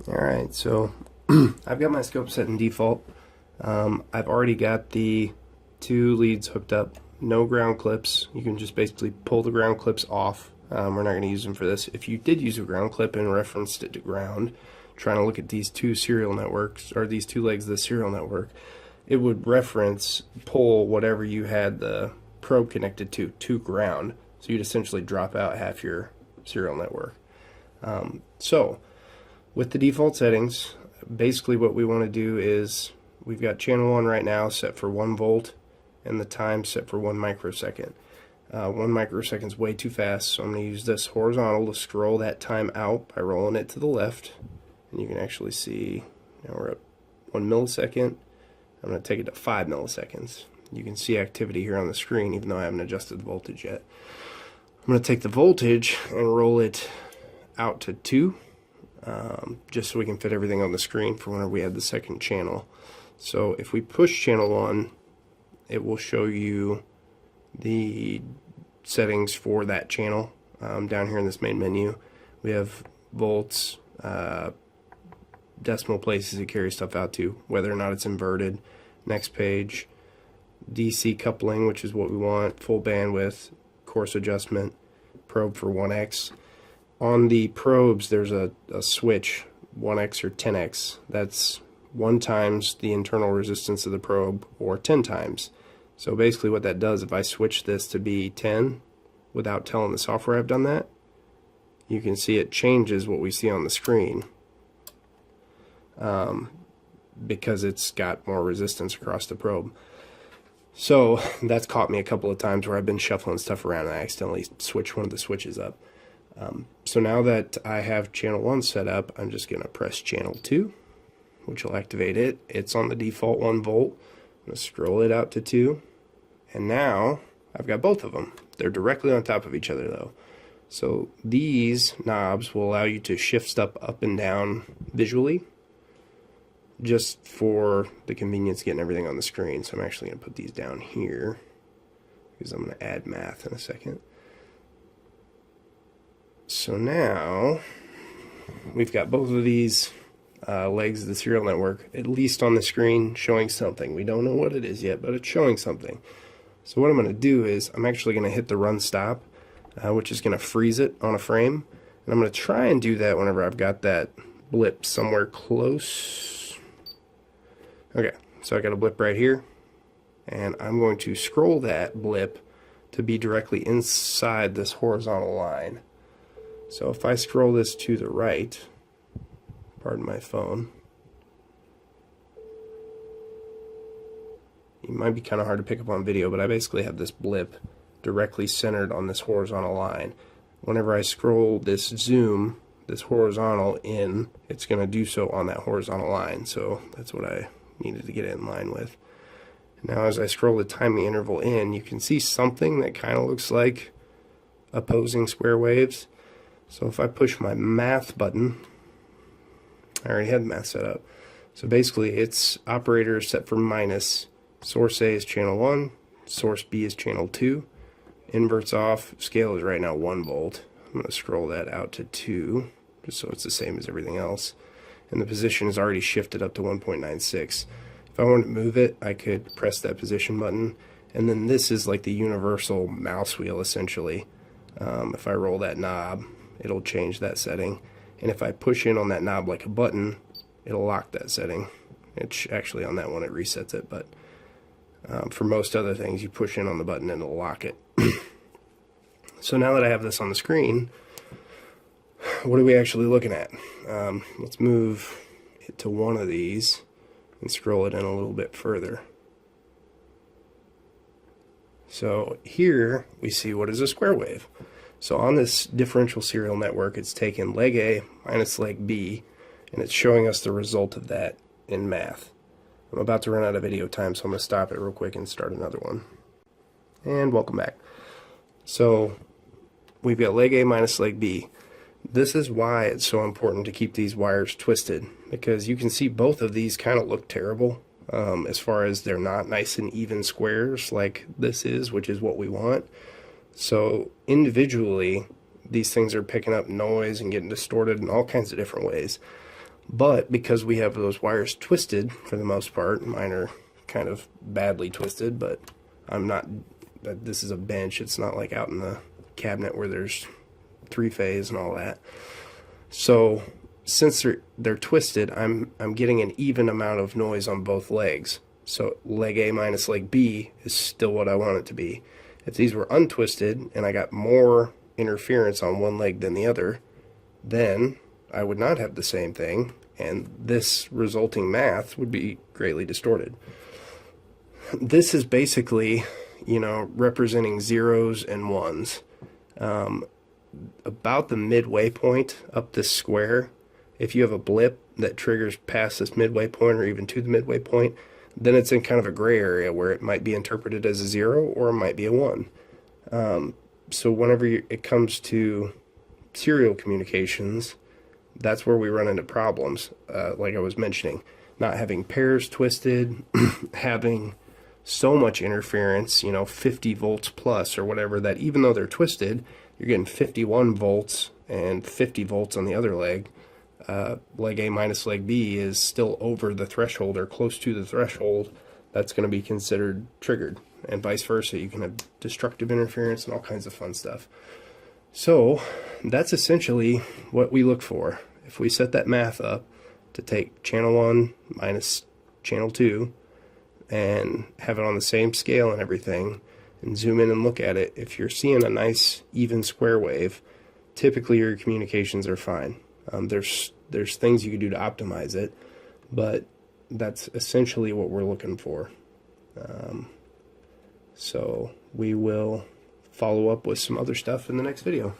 Alright, so I've got my scope set in default. I've already got the two leads hooked up, no ground clips. You can just basically pull the ground clips off. We're not going to use them for this. If you did use a ground clip and referenced it to ground, trying to look at these two serial networks, or these two legs of the serial network, it would reference pull whatever you had the probe connected to ground. So you'd essentially drop out half your serial network. So with the default settings, basically what we want to do is we've got channel 1 right now set for 1 volt and the time set for 1 microsecond. 1 microsecond is way too fast, so I'm going to use this horizontal to scroll that time out by rolling it to the left. And you can actually see now we're at 1 millisecond. I'm going to take it to 5 milliseconds. You can see activity here on the screen even though I haven't adjusted the voltage yet. I'm going to take the voltage and roll it out to 2. Just so we can fit everything on the screen for whenever we add the second channel. So if we push channel 1, it will show you the settings for that channel down here in this main menu. We have volts, decimal places it carries stuff out to, whether or not it's inverted. Next page, DC coupling, which is what we want, full bandwidth, course adjustment, probe for 1x. On the probes, there's a switch, 1x or 10x. That's 1 times the internal resistance of the probe, or 10 times. So basically what that does, if I switch this to be 10, without telling the software I've done that, you can see it changes what we see on the screen. Because it's got more resistance across the probe. So that's caught me a couple of times where I've been shuffling stuff around and I accidentally switched one of the switches up. So now that I have channel 1 set up, I'm just going to press channel 2, which will activate it. It's on the default 1 volt. I'm going to scroll it out to 2, and now I've got both of them. They're directly on top of each other though. So these knobs will allow you to shift stuff up and down visually, just for the convenience of getting everything on the screen. So I'm actually going to put these down here, because I'm going to add math in a second. So now we've got both of these legs of the serial network at least on the screen showing something. We don't know what it is yet, but it's showing something. So what I'm going to do is I'm actually going to hit the run stop, which is going to freeze it on a frame. And I'm going to try and do that whenever I've got that blip somewhere close. Okay, so I got a blip right here, and I'm going to scroll that blip to be directly inside this horizontal line. So if I scroll this to the right, pardon my phone, it might be kind of hard to pick up on video, but I basically have this blip directly centered on this horizontal line. Whenever I scroll this zoom, this horizontal in, it's going to do so on that horizontal line. So that's what I needed to get it in line with. Now as I scroll the timing interval in, you can see something that kind of looks like opposing square waves. So if I push my math button, I already had math set up. So basically it's operator set for minus. Source A is channel 1, source B is channel 2. Inverts off, scale is right now 1 volt. I'm going to scroll that out to 2, just so it's the same as everything else. And the position is already shifted up to 1.96. If I wanted to move it, I could press that position button. And then this is like the universal mouse wheel essentially. If I roll that knob, it'll change that setting. And if I push in on that knob like a button, it'll lock that setting. It's actually on that one it resets it, but for most other things you push in on the button and it'll lock it. So now that I have this on the screen, what are we actually looking at? Let's move it to one of these and scroll it in a little bit further. So here we see what is a square wave. So on this differential serial network, it's taken leg A minus leg B, and it's showing us the result of that in math. I'm about to run out of video time, so I'm going to stop it real quick and start another one. And welcome back. So we've got leg A minus leg B. This is why it's so important to keep these wires twisted, because you can see both of these kind of look terrible as far as they're not nice and even squares like this is, which is what we want. So individually, these things are picking up noise and getting distorted in all kinds of different ways. But because we have those wires twisted for the most part, mine are kind of badly twisted, but I'm not, this is a bench, it's not like out in the cabinet where there's three-phase and all that. So since they're twisted, I'm getting an even amount of noise on both legs. So leg A minus leg B is still what I want it to be. If these were untwisted and I got more interference on one leg than the other, then I would not have the same thing, and this resulting math would be greatly distorted. This is basically, you know, representing zeros and ones. About the midway point up this square, if you have a blip that triggers past this midway point or even to the midway point, then it's in kind of a gray area where it might be interpreted as a 0 or it might be a 1. So whenever it comes to serial communications, that's where we run into problems, like I was mentioning. Not having pairs twisted, having so much interference, you know, 50 volts plus or whatever, that even though they're twisted, you're getting 51 volts and 50 volts on the other leg. Leg A minus leg B is still over the threshold or close to the threshold. That's going to be considered triggered, and vice versa. You can have destructive interference and all kinds of fun stuff. So that's essentially what we look for. If we set that math up to take channel 1 minus channel 2 and have it on the same scale and everything, and zoom in and look at it, if you're seeing a nice even square wave, typically your communications are fine. There's things you can do to optimize it, but that's essentially what we're looking for. So we will follow up with some other stuff in the next video.